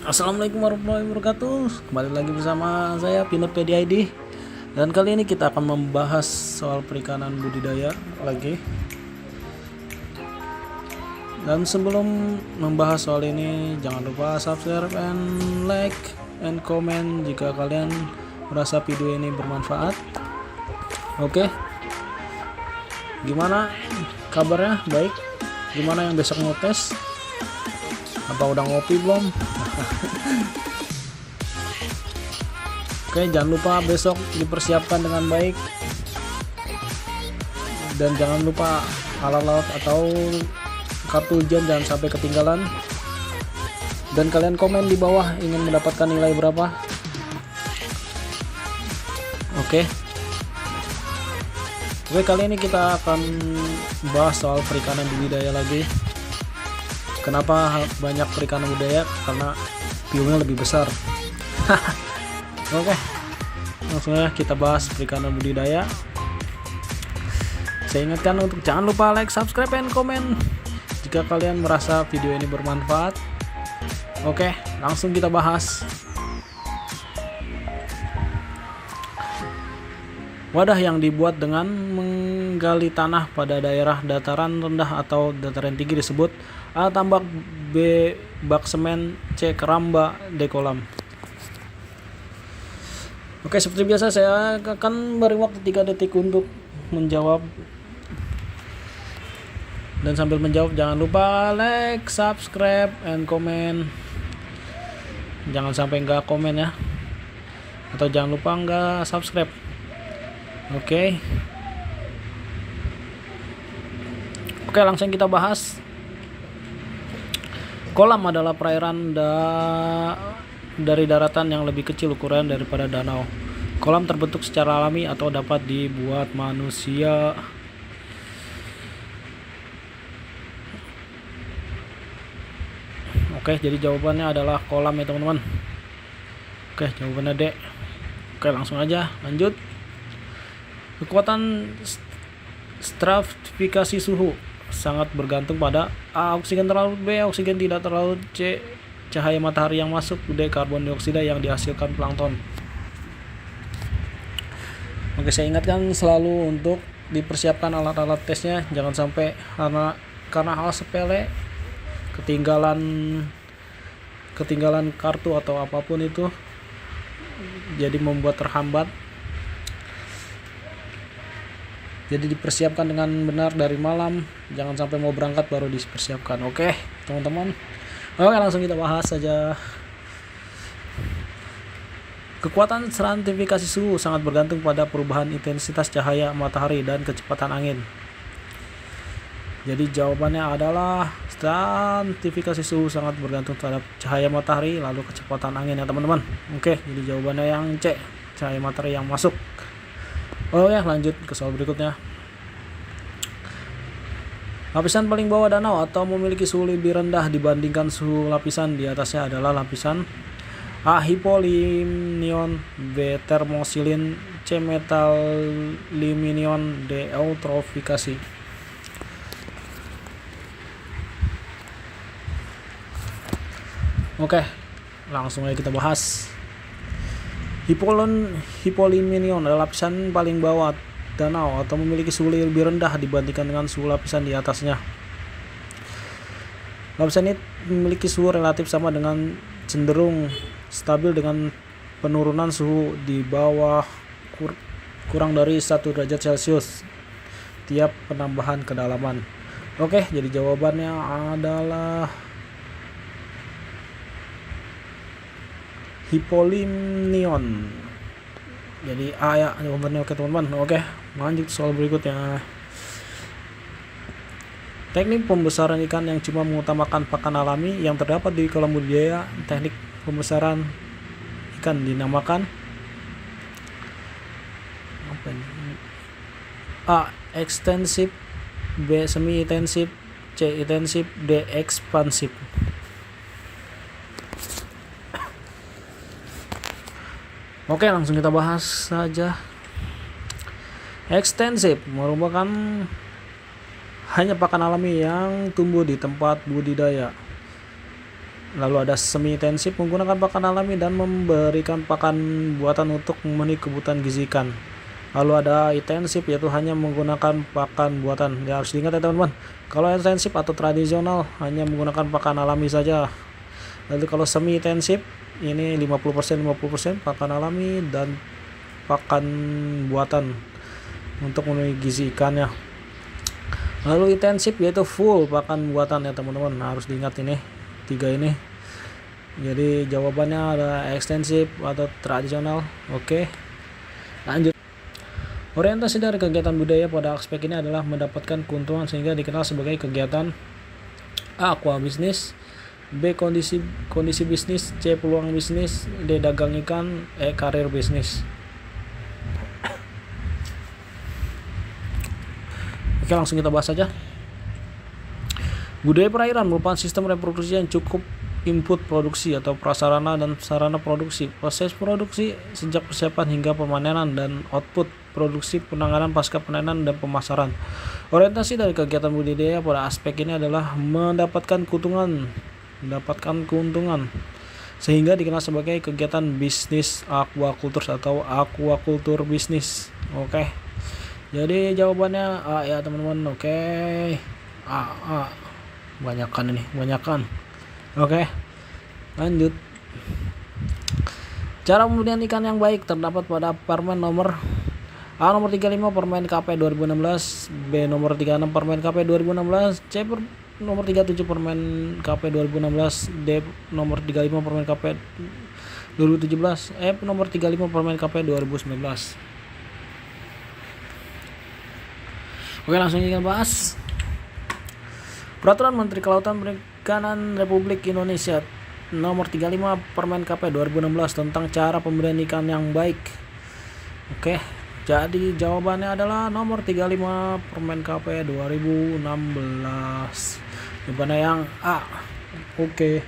Assalamualaikum warahmatullahi wabarakatuh. Kembali lagi bersama saya Pinotpedia ID. Dan kali ini kita akan membahas soal perikanan budidaya lagi. Dan sebelum membahas soal ini, jangan lupa subscribe and like and comment jika kalian merasa video ini bermanfaat. Oke. Gimana kabarnya? Baik. Gimana yang besok mau tes? Apa udah ngopi belum? Oke, jangan lupa besok dipersiapkan dengan baik dan jangan lupa alat-alat atau kartu ujian jangan sampai ketinggalan, dan kalian komen di bawah ingin mendapatkan nilai berapa. Oke, kali ini kita akan bahas soal perikanan budidaya lagi. Kenapa banyak perikanan budidaya? Karena biomnya lebih besar. Oke, langsung aja kita bahas perikanan budidaya. Saya ingatkan untuk jangan lupa like, subscribe, dan komen jika kalian merasa video ini bermanfaat. Oke, langsung kita bahas. Wadah yang dibuat dengan menggali tanah pada daerah dataran rendah atau dataran tinggi disebut A. Tambak, B. Bak semen, C. Keramba, D. Kolam. Oke, seperti biasa saya akan beri waktu 3 detik untuk menjawab. Dan sambil menjawab jangan lupa like, subscribe, and comment. Jangan sampai nggak komen ya. Atau jangan lupa nggak subscribe. Oke, langsung kita bahas. Kolam adalah perairan dari daratan yang lebih kecil ukuran daripada danau. Kolam terbentuk secara alami atau dapat dibuat manusia. Oke, jadi jawabannya adalah kolam ya teman-teman. Oke, jawabannya D. Oke, langsung aja lanjut. Kekuatan stratifikasi suhu sangat bergantung pada A. Oksigen terlalu, B. Oksigen tidak terlalu, C. Cahaya matahari yang masuk, D. Karbon dioksida yang dihasilkan plankton. Oke, saya ingatkan selalu untuk dipersiapkan alat-alat tesnya, jangan sampai karena hal sepele ketinggalan kartu atau apapun itu jadi membuat terhambat. Jadi dipersiapkan dengan benar dari malam, jangan sampai mau berangkat baru dipersiapkan. Oke, teman-teman. Oke, langsung kita bahas saja. Kekuatan stratifikasi suhu sangat bergantung pada perubahan intensitas cahaya matahari dan kecepatan angin. Jadi jawabannya adalah stratifikasi suhu sangat bergantung terhadap cahaya matahari lalu kecepatan angin ya teman-teman. Oke, jadi jawabannya yang C, cahaya matahari yang masuk. Oke, lanjut ke soal berikutnya. Lapisan paling bawah danau atau memiliki suhu lebih rendah dibandingkan suhu lapisan di atasnya adalah lapisan A. Hipolimnion, B. Termosilin, C. Metalimnion, D. Eutrofikasi. Oke, langsung aja kita bahas. Hipolimnion adalah lapisan paling bawah danau atau memiliki suhu lebih rendah dibandingkan dengan suhu lapisan di atasnya. Lapisan ini memiliki suhu relatif sama dengan cenderung stabil dengan penurunan suhu di bawah kurang dari 1 derajat Celcius tiap penambahan kedalaman. Oke, jadi jawabannya adalah Hipolimnion. Jadi A ya jawabannya. Oke teman-teman. Oke, lanjut soal berikutnya. Teknik pembesaran ikan yang cuma mengutamakan pakan alami yang terdapat di kolam budidaya. Teknik pembesaran ikan dinamakan apa ini? A. Ekstensif, B. Semi intensif, C. Intensif, D. Ekspansif. Oke, langsung kita bahas saja. Ekstensif merupakan hanya pakan alami yang tumbuh di tempat budidaya. Lalu ada semi intensif, menggunakan pakan alami dan memberikan pakan buatan untuk memenuhi kebutuhan gizi ikan. Lalu ada intensif, yaitu hanya menggunakan pakan buatan. Ya, harus diingat ya teman-teman, kalau intensif atau tradisional hanya menggunakan pakan alami saja. Lalu kalau semi intensif ini 50% pakan alami dan pakan buatan untuk memenuhi gizi ikannya. Lalu intensif yaitu full pakan buatan ya teman-teman, harus diingat ini 3 ini. Jadi jawabannya ada ekstensif atau tradisional. Oke, lanjut. Orientasi dari kegiatan budaya pada aspek ini adalah mendapatkan keuntungan sehingga dikenal sebagai kegiatan A. Aquabisnis, B. Kondisi bisnis, C. Peluang bisnis, D. Dagang ikan, E. Karir bisnis. Oke, langsung kita bahas saja. Budaya perairan merupakan sistem reproduksi yang cukup input produksi atau prasarana dan sarana produksi, proses produksi sejak persiapan hingga pemanenan, dan output produksi, penanganan pasca panenan, dan pemasaran. Orientasi dari kegiatan budidaya pada aspek ini adalah mendapatkan keuntungan sehingga dikenal sebagai kegiatan bisnis aquaculture atau aquaculture bisnis. Oke, jadi jawabannya A ya teman-teman. Oke, A. Banyakan. Oke, lanjut. Cara pembudidayaan ikan yang baik terdapat pada Permen nomor A nomor 35 Permen KP 2016, B nomor 36 Permen KP 2016, C nomor 37 Permen KP 2016, D nomor 35 Permen KP 2017, E nomor 35 Permen KP 2019. Oke, langsung kita bahas. Peraturan Menteri Kelautan Perikanan Republik Indonesia nomor 35 Permen KP 2016 tentang cara pembudidayaan ikan yang baik. Oke, jadi jawabannya adalah nomor 35 Permen KP 2016. Jawabannya yang A. Oke.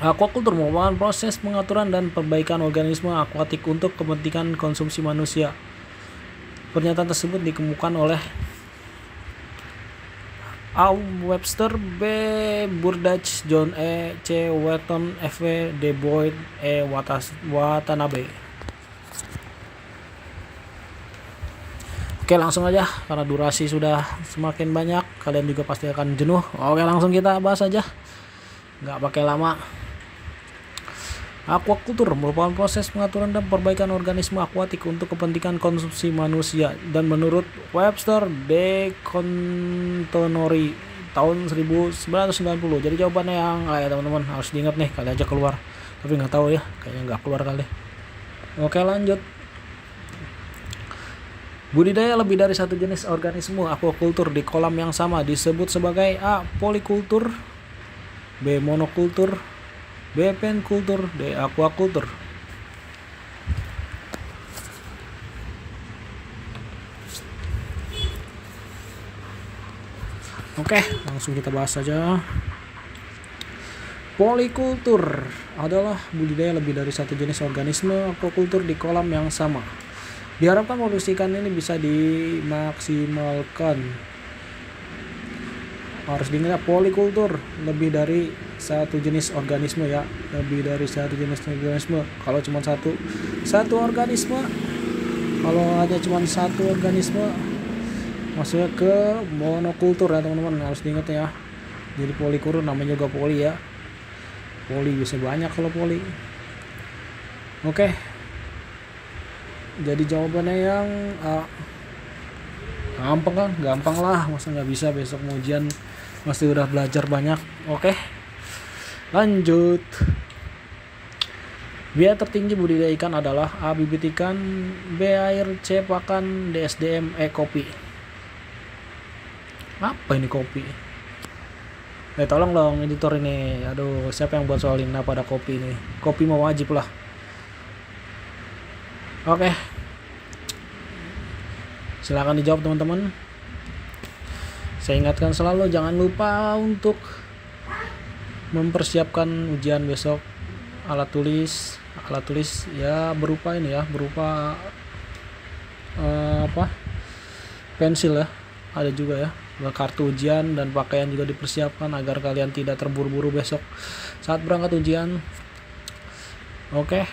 Aquaculture merupakan proses pengaturan dan perbaikan organisme akuatik untuk kepentingan konsumsi manusia. Pernyataan tersebut dikemukakan oleh A. Webster, B. Burdach, John E. C. Wetton, F. D. Boyd, E. Watanabe. Oke, langsung aja karena durasi sudah semakin banyak, kalian juga pasti akan jenuh. Oke, langsung kita bahas aja, nggak pakai lama. Aquaculture merupakan proses pengaturan dan perbaikan organisme akuatik untuk kepentingan konsumsi manusia, dan menurut Webster D. Contonori tahun 1990. Jadi jawabannya yang ya teman-teman, harus diingat nih, kali aja keluar, tapi nggak tahu ya, kayaknya nggak keluar kali. Oke, lanjut. Budidaya lebih dari satu jenis organisme aquaculture di kolam yang sama disebut sebagai A. Polikultur, B. Monokultur, B. Penkultur, D. Aquaculture. Oke, langsung kita bahas saja. Polikultur adalah budidaya lebih dari satu jenis organisme aquaculture di kolam yang sama. Diharapkan produksi ikan ini bisa dimaksimalkan. Harus diingat, polikultur lebih dari satu jenis organisme ya, lebih dari satu jenis organisme. Kalau cuma satu organisme, kalau ada cuma satu organisme, masuknya ke monokultur ya teman-teman, harus diingat ya. Jadi polikultur namanya juga poli ya, poli bisa banyak kalau poli. Oke, jadi jawabannya yang gampang kan? Gampang lah, masa nggak bisa, besok mau ujian masih udah belajar banyak. Oke, lanjut. Biaya tertinggi budidaya ikan adalah A. Bibit ikan, B. Air, C. Pakan, D. SDM, E. Kopi. Apa ini kopi? Tolong dong editor ini. Aduh, siapa yang buat soal ini? Kenapa ada kopi ini? Kopi mau wajib lah. Oke, silakan dijawab teman-teman. Saya ingatkan selalu, jangan lupa untuk mempersiapkan ujian besok. Alat tulis ya berupa ini ya, berupa pensil ya, ada juga ya. kartu ujian dan pakaian juga dipersiapkan agar kalian tidak terburu-buru besok saat berangkat ujian. Oke,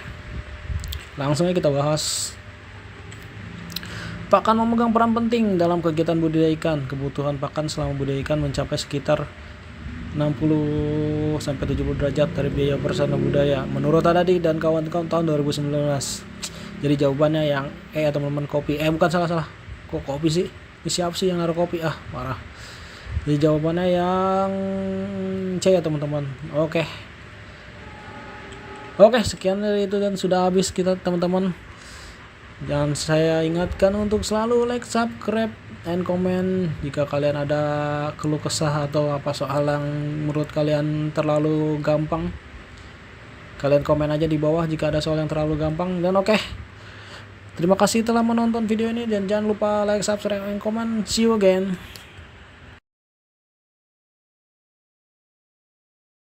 langsung aja kita bahas. Pakan memegang peran penting dalam kegiatan budidaya ikan. Kebutuhan pakan selama budidaya ikan mencapai sekitar 60-70 derajat dari biaya operasional budaya menurut Adadi dan kawan-kawan tahun 2019. Jadi jawabannya yang teman-teman, kopi. Bukan, salah. Kok kopi sih? Ini siapa sih yang naruh kopi? Parah. Jadi jawabannya yang C ya teman-teman. Oke, sekian dari itu dan sudah habis kita teman-teman. Jangan saya ingatkan untuk selalu like, subscribe, and comment. Jika kalian ada keluh kesah atau apa soal yang menurut kalian terlalu gampang, kalian komen aja di bawah jika ada soal yang terlalu gampang. Dan terima kasih telah menonton video ini dan jangan lupa like, subscribe, and comment. See you again.